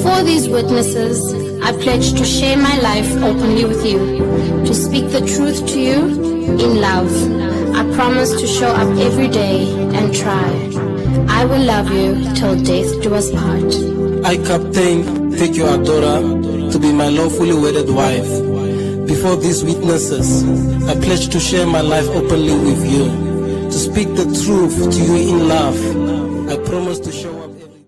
Before these witnesses, I pledge to share my life openly with you, to speak the truth to you in love. I promise to show up every day and try. I will love you till death do us part. I, Captain, take your Adora to be my lawfully wedded wife. Before these witnesses, I pledge to share my life openly with you, to speak the truth to you in love. I promise to show up every day.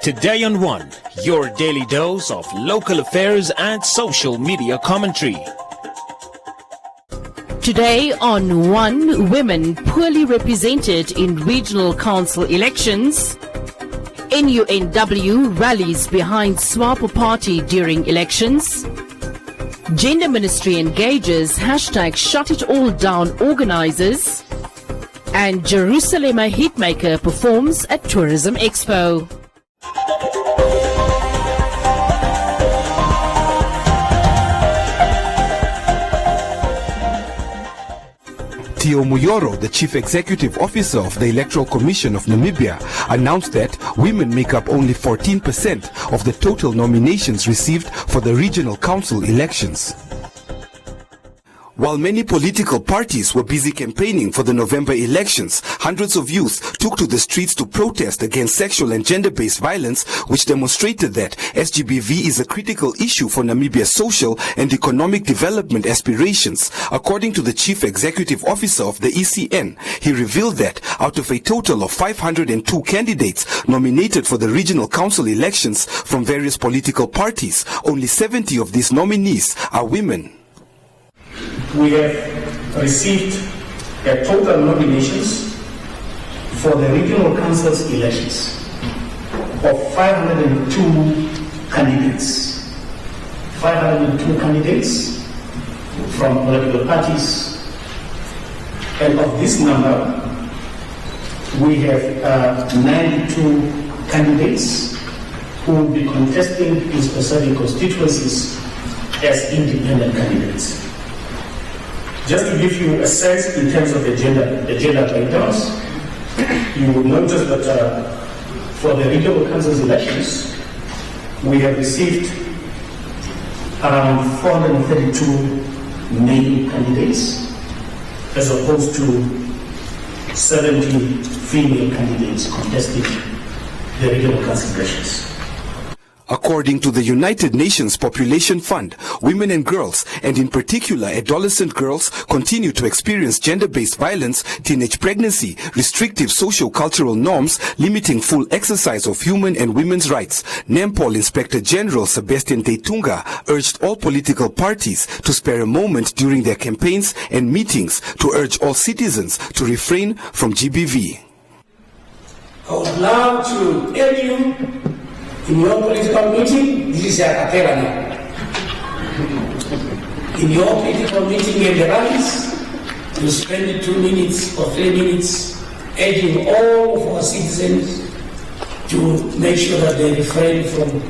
Today on One, your daily dose of local affairs and social media commentary. Today on One, women poorly represented in regional council elections. NUNW rallies behind SWAPO party during elections. Gender Ministry engages hashtag shut it all down organizers. And Jerusalem a hitmaker performs at Tourism Expo. Tio Muyoro, the Chief Executive Officer of the Electoral Commission of Namibia, announced that women make up only 14% of the total nominations received for the regional council elections. While many political parties were busy campaigning for the November elections, hundreds of youth took to the streets to protest against sexual and gender-based violence, which demonstrated that SGBV is a critical issue for Namibia's social and economic development aspirations. According to the Chief Executive Officer of the ECN, he revealed that out of a total of 502 candidates nominated for the regional council elections from various political parties, only 70 of these nominees are women. We have received a total nominations for the regional council's elections of 502 candidates. 502 candidates from political parties. And of this number, we have 92 candidates who will be contesting in specific constituencies as independent candidates. Just to give you a sense in terms of the gender breakdowns, you will notice that for the regional council's elections, we have received around 432 male candidates, as opposed to 70 female candidates contesting the regional council elections. According to the United Nations Population Fund, women and girls, and in particular adolescent girls, continue to experience gender-based violence, teenage pregnancy, restrictive socio-cultural norms, limiting full exercise of human and women's rights. NAMPOL Inspector General Sebastian Teitunga urged all political parties to spare a moment during their campaigns and meetings to urge all citizens to refrain from GBV. I would love to urge you in your political meeting, this is a capella now. In your political meeting and the rallies, you spend 2 minutes or 3 minutes urging all of our citizens to make sure that they refrain from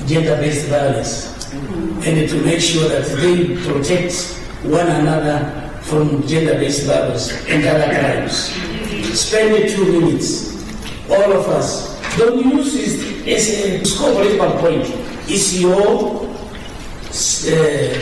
gender-based violence and to make sure that they protect one another from gender-based violence and other crimes. Spend 2 minutes, all of us. Don't use this as a score political point. It's your civic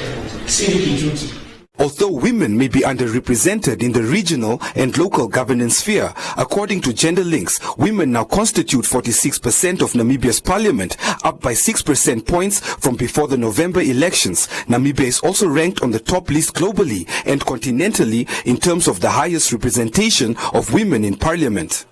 duty. Although women may be underrepresented in the regional and local governance sphere, according to Gender Links, women now constitute 46% of Namibia's parliament, up by 6% points from before the November elections. Namibia is also ranked on the top list globally and continentally in terms of the highest representation of women in parliament.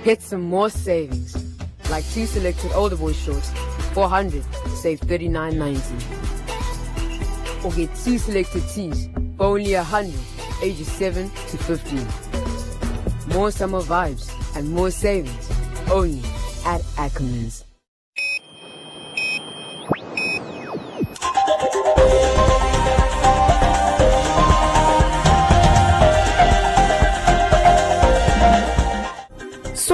Get some more savings, like 2 selected older boy shorts, 400, save $39.90. Or get 2 selected tees for only 100, ages 7 to 15. More summer vibes and more savings, only at Ackermans.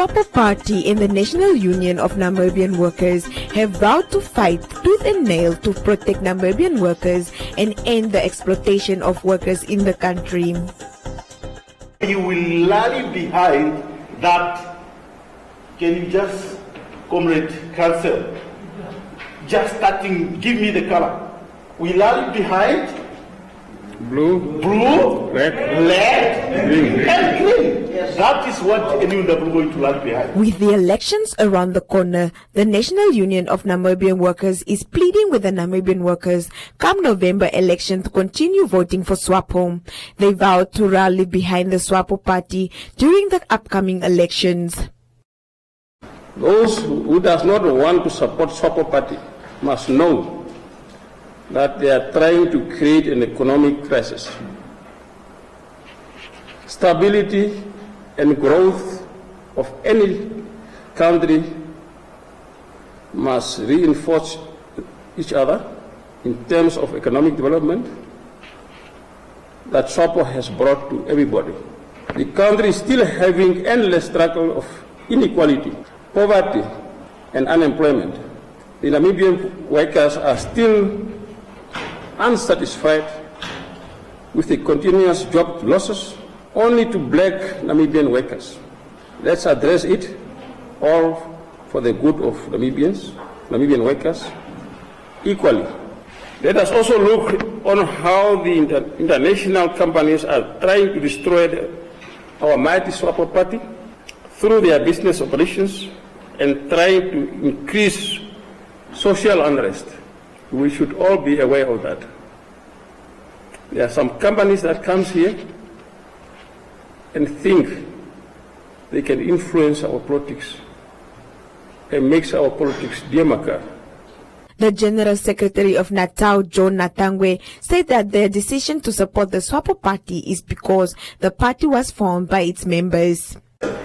SWAPO Party and the National Union of Namibian Workers have vowed to fight tooth and nail to protect Namibian workers and end the exploitation of workers in the country. You will rally behind that. Can you just, Comrade Council, just starting, give me the color. We rally behind blue, red, green. And green. That is what anyone that we're going to rally behind. With the elections around the corner, the National Union of Namibian Workers is pleading with the Namibian workers come November election to continue voting for SWAPO. They vowed to rally behind the SWAPO Party during the upcoming elections. Those who does not want to support SWAPO Party must know that they are trying to create an economic crisis. Stability and growth of any country must reinforce each other in terms of economic development that SWAPO has brought to everybody. The country is still having endless struggle of inequality, poverty, and unemployment. The Namibian workers are still unsatisfied with the continuous job losses only to black Namibian workers. Let's address it all for the good of Namibian workers equally. Let us also look on how the international companies are trying to destroy our mighty SWAPO Party through their business operations and trying to increase social unrest. We should all be aware of that. There are some companies that comes here and think they can influence our politics and makes our politics demarcate. The General Secretary of Natal, John Natangwe, said that their decision to support the SWAPO Party is because the party was formed by its members.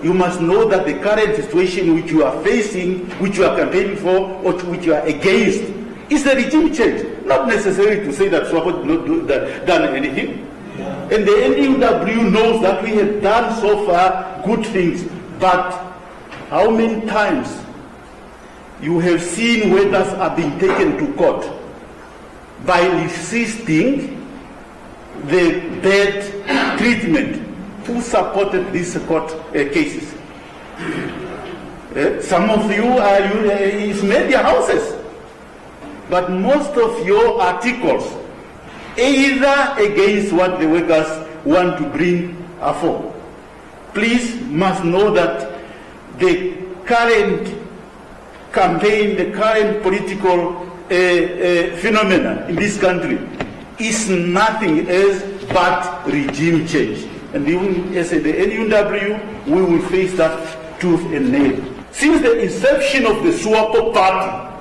You must know that the current situation which you are facing, which you are campaigning for, or which you are against, is the regime change. Not necessarily to say that SWAPO has not done anything. Yeah. And the NUW knows that we have done so far good things, but how many times you have seen workers are being taken to court by resisting the bad treatment? Who supported these court cases? Some of you is media houses, but most of your articles either against what the workers want to bring for. Please must know that the current campaign, the current political phenomena in this country is nothing else but regime change. And even as the NUW, we will face that tooth and nail. Since the inception of the SWAPO Party,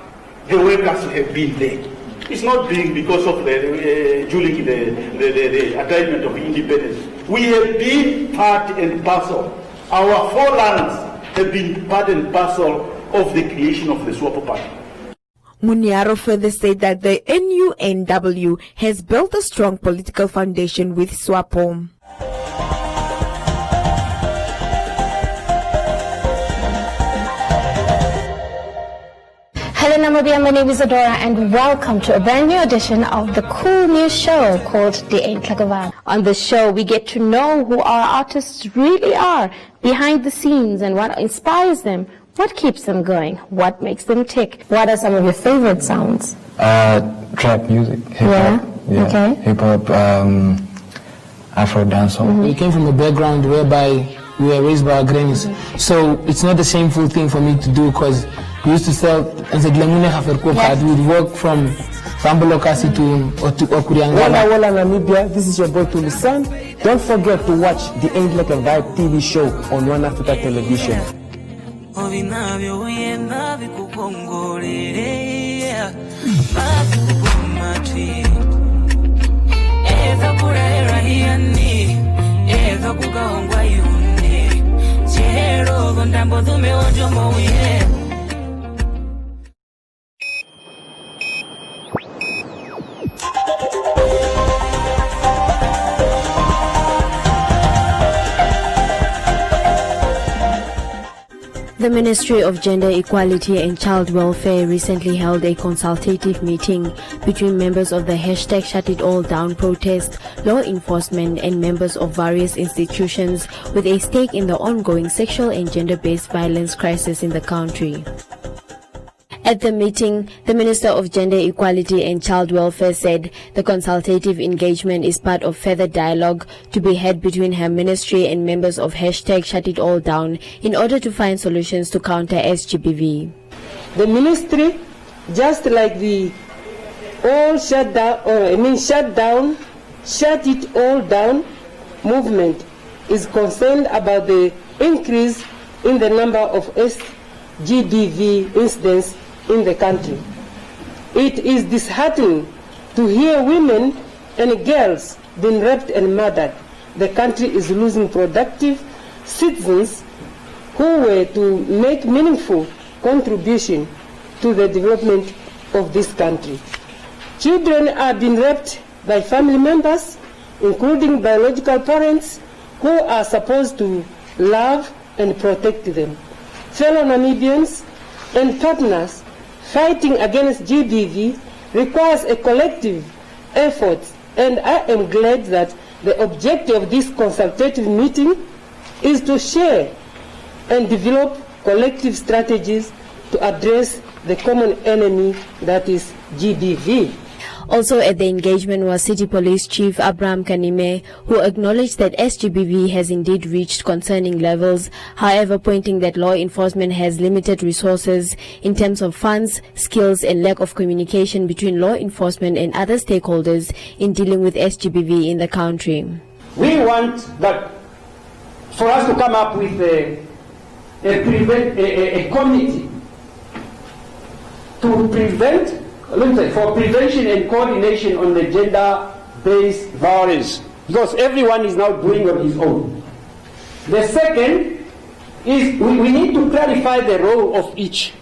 the workers have been there. It's not being because of during the attainment of independence. We have been part and parcel. Our forerunners have been part and parcel of the creation of the SWAPO Party. Muniaro further said that the NUNW has built a strong political foundation with SWAPO. Hello Namibia, my name is Adora and welcome to a brand new edition of the cool new show called The Ain't. On this show we get to know who our artists really are behind the scenes and what inspires them, what keeps them going, what makes them tick. What are some of your favorite sounds? Trap music, hip-hop. Yeah, okay. Hip-hop, Afro dancehall. We came from a background whereby we were raised by our grannies, so it's not the shameful thing for me to do because we used to sell and said we'd work from Fambolokasi to Okurianga. Wala Namibia, this is your boy Tulisan. Don't forget to watch the Ain't Like a Vibe TV show on One Africa Television. The Ministry of Gender Equality and Child Welfare recently held a consultative meeting between members of the hashtag Shut It All Down protest, law enforcement and members of various institutions with a stake in the ongoing sexual and gender-based violence crisis in the country. At the meeting, the Minister of Gender Equality and Child Welfare said the consultative engagement is part of further dialogue to be had between her ministry and members of hashtag Shut It All Down in order to find solutions to counter SGBV. The ministry, just like the Shut It All Down movement, is concerned about the increase in the number of SGBV incidents in the country. It is disheartening to hear women and girls being raped and murdered. The country is losing productive citizens who were to make meaningful contribution to the development of this country. Children are being raped by family members, including biological parents, who are supposed to love and protect them. Fellow Namibians and partners fighting against GBV requires a collective effort, and I am glad that the objective of this consultative meeting is to share and develop collective strategies to address the common enemy that is GBV. Also at the engagement was City Police Chief Abraham Kanime, who acknowledged that SGBV has indeed reached concerning levels, however pointing that law enforcement has limited resources in terms of funds, skills and lack of communication between law enforcement and other stakeholders in dealing with SGBV in the country. We want that for us to come up with a committee to prevent for prevention and coordination on the gender-based violence, because everyone is now doing on his own. The second is we need to clarify the role of each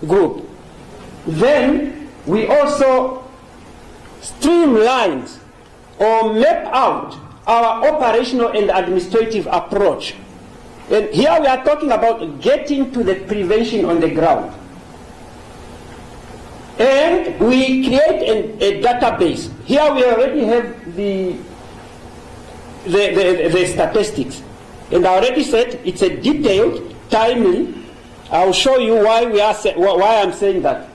group. Then we also streamline or map out our operational and administrative approach. And here we are talking about getting to the prevention on the ground. And we create a database. Here we already have the statistics. And I already said it's a detailed, timely. I'll show you why I'm saying that.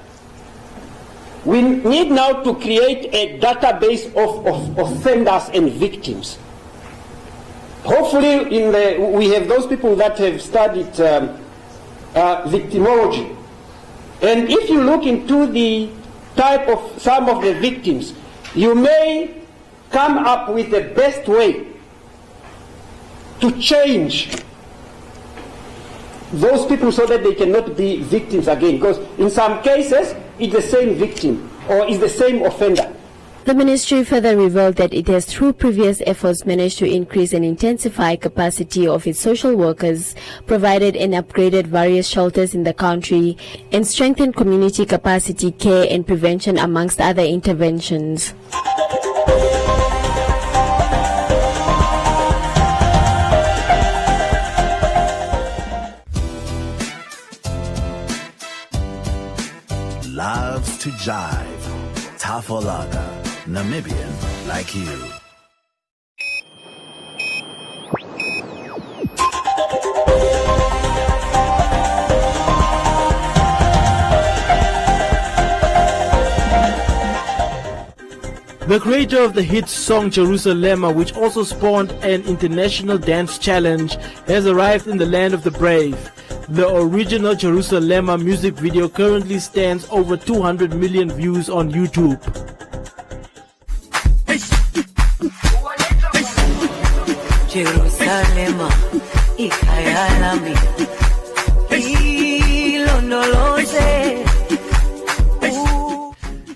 We need now to create a database of offenders and victims. Hopefully we have those people that have studied victimology. And if you look into the type of some of the victims, you may come up with the best way to change those people so that they cannot be victims again. Because in some cases, it's the same victim or it's the same offender. The ministry further revealed that it has, through previous efforts, managed to increase and intensify capacity of its social workers, provided and upgraded various shelters in the country, and strengthened community capacity, care and prevention amongst other interventions. Loves to jive. Tafolaga. Namibian like you. The creator of the hit song Jerusalema, which also spawned an international dance challenge, has arrived in the land of the brave. The original Jerusalema music video currently stands over 200 million views on YouTube. Jerusalema, ikayalami, ilondoloze.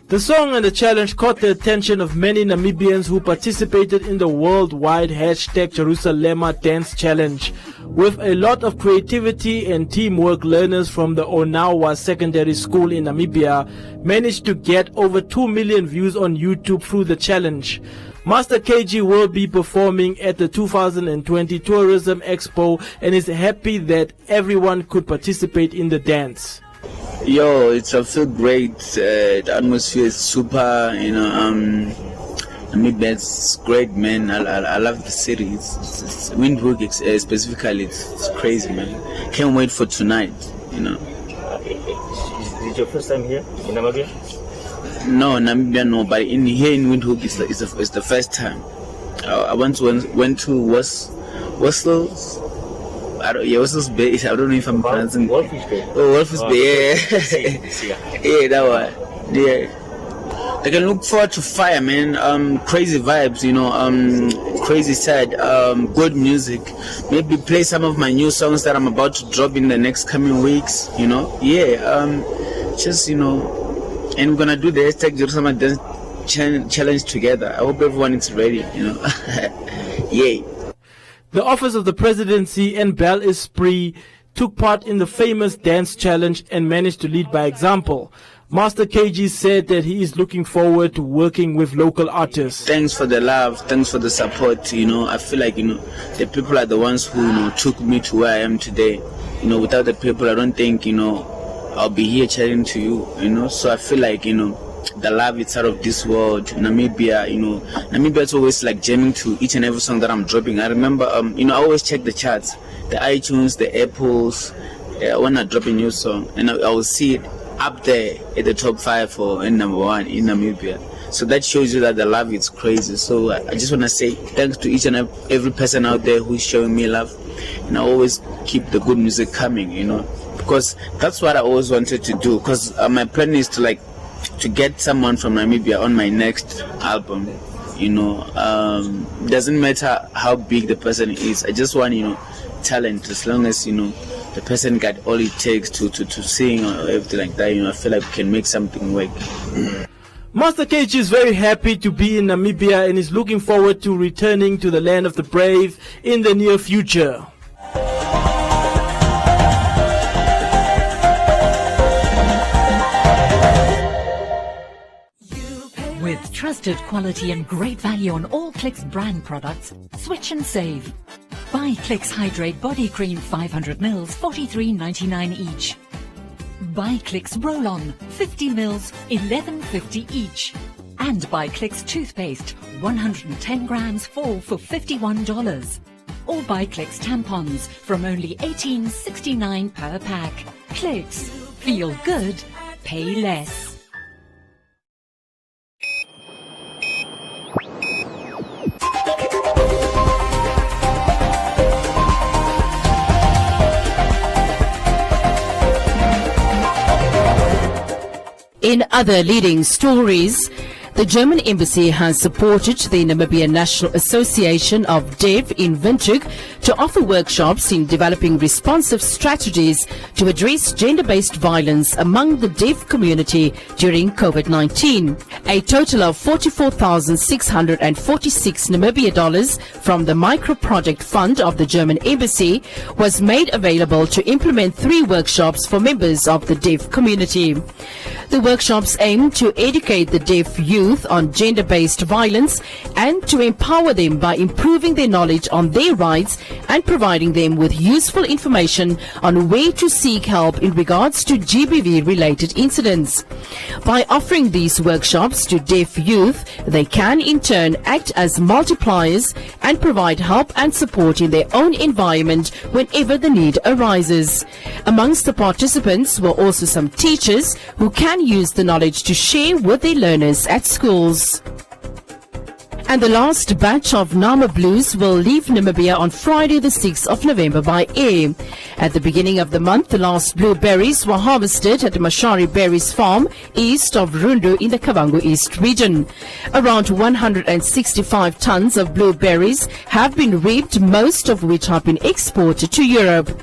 The song and the challenge caught the attention of many Namibians who participated in the worldwide hashtag Jerusalema Dance Challenge. With a lot of creativity and teamwork, learners from the Onawa Secondary School in Namibia managed to get over 2 million views on YouTube through the challenge. Master KG will be performing at the 2020 Tourism Expo and is happy that everyone could participate in the dance. Yo, I feel great. The atmosphere is super, Namibia, it's great, man. I love the city. It's Windhoek specifically. It's crazy, man. Can't wait for tonight, Is it your first time here in Namibia? No, Namibia, no. But here in Windhoek, it's the first time. I once went to Wessels. Wessels Bay. I don't know if I'm pronouncing. Wolfish Bay. Oh, Wolfish Bay. Yeah, yeah, that one. Yeah. I can look forward to fire, man. Crazy vibes, crazy sad, good music. Maybe play some of my new songs that I'm about to drop in the next coming weeks, Yeah, and we're gonna do the hashtag Jerusalem Dance Challenge together. I hope everyone is ready, Yay. The Office of the Presidency and Bel Esprit took part in the famous dance challenge and managed to lead by example. Master KG said that he is looking forward to working with local artists. Thanks for the love, thanks for the support. I feel like, the people are the ones who, took me to where I am today. Without the people, I don't think, I'll be here chatting to you, So I feel like, the love is out of this world. Namibia, Namibia is always like jamming to each and every song that I'm dropping. I remember, I always check the charts, the iTunes, the Apples, when I drop a new song, and I will see it up there at the top 5 or in number 1 in Namibia. So that shows you that the love is crazy. So I just want to say thanks to each and every person out there who's showing me love. And I always keep the good music coming, because that's what I always wanted to do. Because my plan is to get someone from Namibia on my next album. Doesn't matter how big the person is. I just want, talent, as long as, the person got all it takes to sing or everything like that. I feel like we can make something work. Master KG is very happy to be in Namibia and is looking forward to returning to the land of the brave in the near future. With trusted quality and great value on all Clicks brand products, switch and save. Buy Clicks Hydrate Body Cream 500 mils, $43.99 each. Buy Clicks Roll-On 50 mils, $11.50 each. And buy Clicks Toothpaste 110 grams, 4 for $51. Or buy Clicks Tampons from only $18.69 per pack. Clicks. Feel good. Pay less. In other leading stories, the German embassy has supported the Namibian National Association of Deaf in Windhoek to offer workshops in developing responsive strategies to address gender-based violence among the deaf community during COVID-19. A total of 44,646 Namibia dollars from the micro-project fund of the German embassy was made available to implement 3 workshops for members of the deaf community. The workshops aim to educate the deaf youth on gender-based violence and to empower them by improving their knowledge on their rights and providing them with useful information on where to seek help in regards to GBV-related incidents. By offering these workshops to deaf youth, they can in turn act as multipliers and provide help and support in their own environment whenever the need arises. Amongst the participants were also some teachers who can use the knowledge to share with their learners at schools. And the last batch of Nama Blues will leave Namibia on Friday the 6th of November by air. At the beginning of the month, the last blueberries were harvested at the Mashari Berries Farm east of Rundu in the Kavango East region. Around 165 tons of blueberries have been reaped, most of which have been exported to Europe.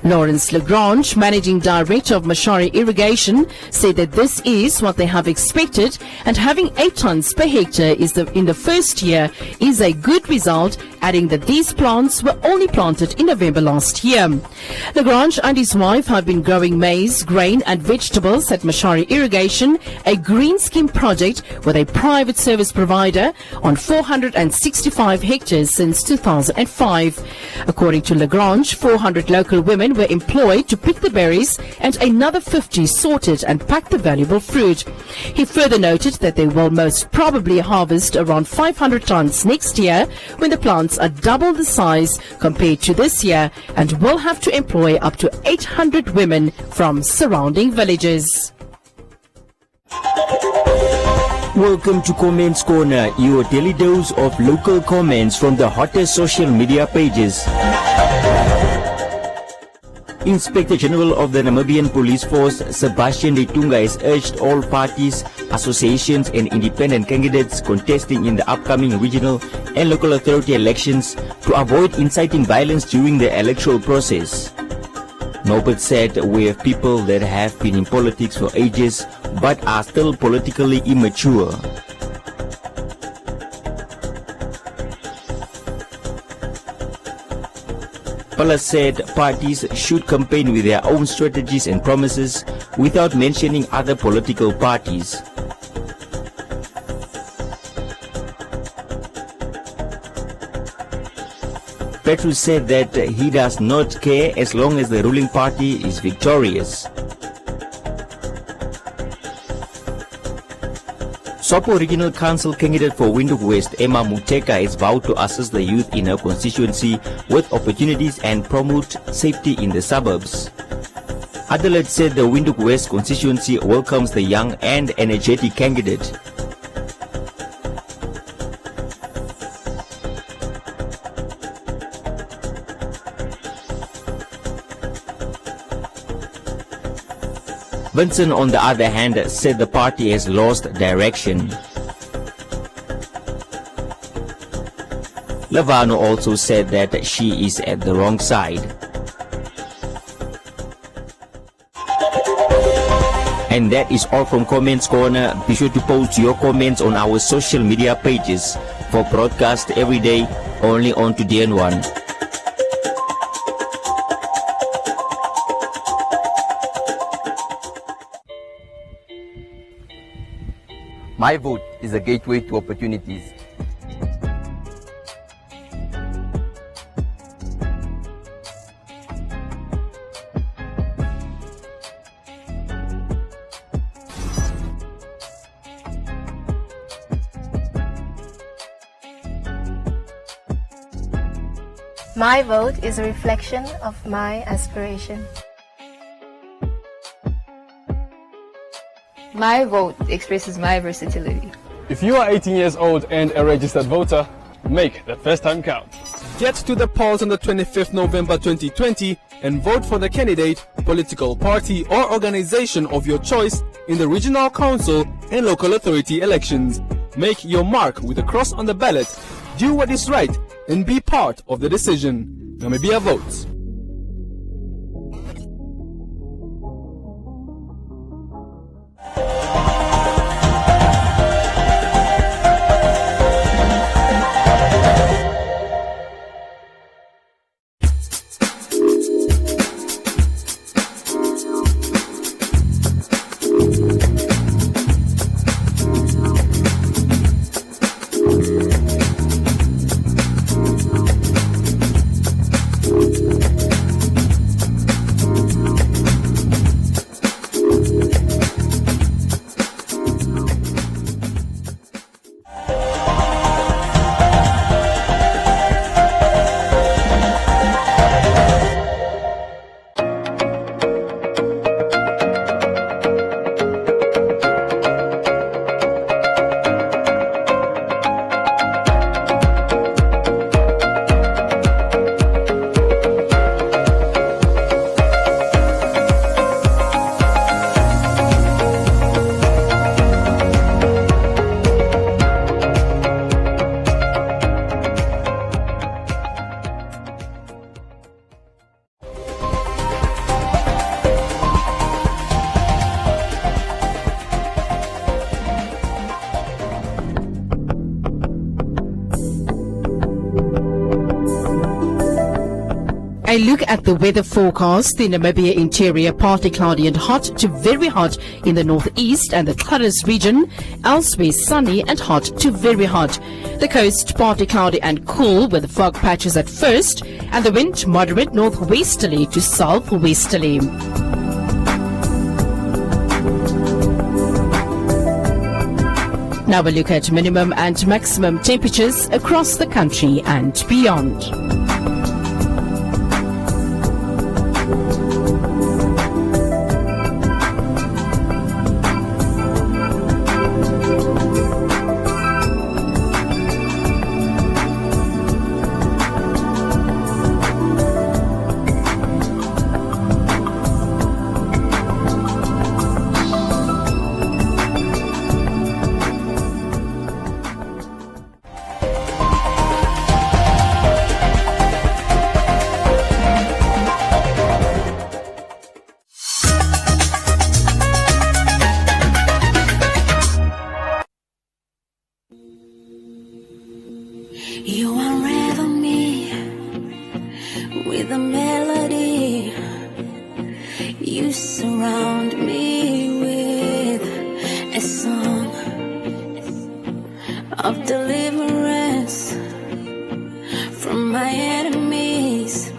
Lawrence Lagrange, Managing Director of Mashari Irrigation, said that this is what they have expected, and having 8 tons per hectare is in the first first year is a good result, adding that these plants were only planted in November last year. Lagrange and his wife have been growing maize, grain and vegetables at Mashari Irrigation, a green scheme project with a private service provider on 465 hectares since 2005. According to Lagrange, 400 local women were employed to pick the berries and another 50 sorted and packed the valuable fruit. He further noted that they will most probably harvest around 500 tons next year when the plants are double the size compared to this year and will have to employ up to 800 women from surrounding villages. Welcome to Comments Corner, your daily dose of local comments from the hottest social media pages. Inspector General of the Namibian Police Force, Sebastian Letunga, has urged all parties, associations and independent candidates contesting in the upcoming regional and local authority elections to avoid inciting violence during the electoral process. Norbert said, "We have people that have been in politics for ages but are still politically immature." Pala said parties should campaign with their own strategies and promises without mentioning other political parties. Petrus said that he does not care as long as the ruling party is victorious. SWAPO Regional Council candidate for Windhoek West, Emma Muteka, has vowed to assist the youth in her constituency with opportunities and promote safety in the suburbs. Adelaide said the Windhoek West constituency welcomes the young and energetic candidate. Vincent, on the other hand, said the party has lost direction. Lavano also said that she is at the wrong side. And that is all from Comments Corner. Be sure to post your comments on our social media pages for broadcast every day only on DN1. My vote is a gateway to opportunities. My vote is a reflection of my aspiration. My vote expresses my versatility. If you are 18 years old and a registered voter, make that first time count. Get to the polls on the 25th November 2020 and vote for the candidate, political party or organization of your choice in the regional council and local authority elections. Make your mark with a cross on the ballot. Do what is right and be part of the decision. Namibia votes. A look at the weather forecast. The Namibia interior partly cloudy and hot to very hot in the northeast and the Clarus region. Elsewhere sunny and hot to very hot. The coast partly cloudy and cool with fog patches at first, and the wind moderate northwesterly to southwesterly. Now we'll look at minimum and maximum temperatures across the country and beyond. You unravel me with a melody. You surround me with a song of deliverance from my enemies,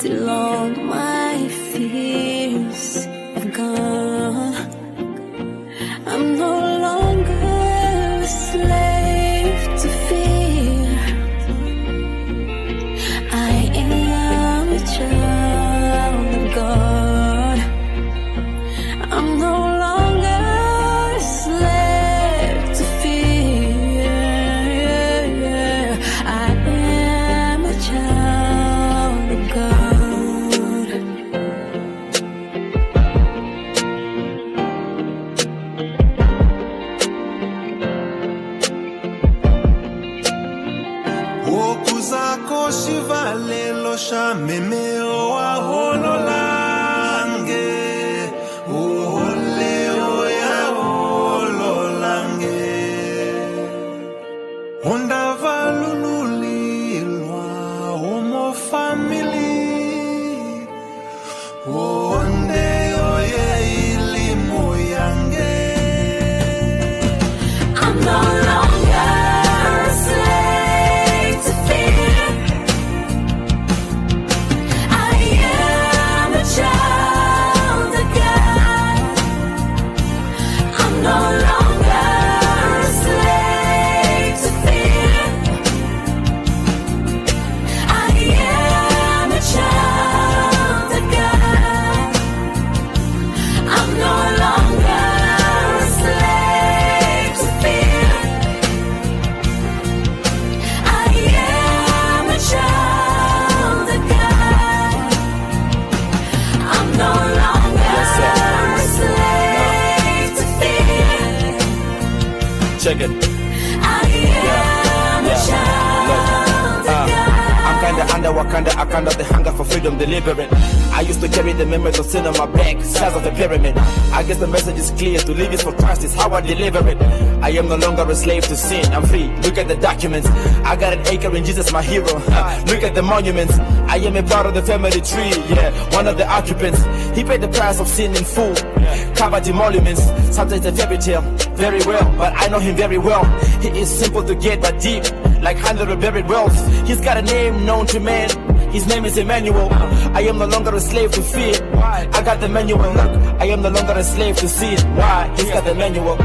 till all my fears have gone. I'm no longer a slave to fear. I am a child of God. I'm no longer a slave to fear. I am a child of God. Okuzako shivalelo shamemeo ahololange. Oholeo ya hololange. Ondavalululilwa homo family. Ondeo ye ilimo yange. I'm no longer a slave to fear. I am a child of God. I'm no longer a slave to fear. I am a child of God. I'm no longer a slave to fear. I am a child of God. I'm no longer a slave to fear. Check it. I am a child of God. I'm kinda under Wakanda, I kind of the hunger for freedom deliberate. I used to carry the memories of sin on my back, size of a pyramid. I guess the message is clear, to live is for Christ, is how I deliver it. I am no longer a slave to sin, I'm free, look at the documents. I got an acre in Jesus, my hero, look at the monuments. I am a part of the family tree, yeah, one of the occupants. He paid the price of sin in full, covered the monuments. Sometimes a fairy tale, very well, but I know him very well. He is simple to get, but deep, like hundred of buried wealth. He's got a name known to man, his name is Emmanuel. I am no longer a slave to fear. I got the manual. Look, I am no longer a slave to sin. Why? He's got the manual.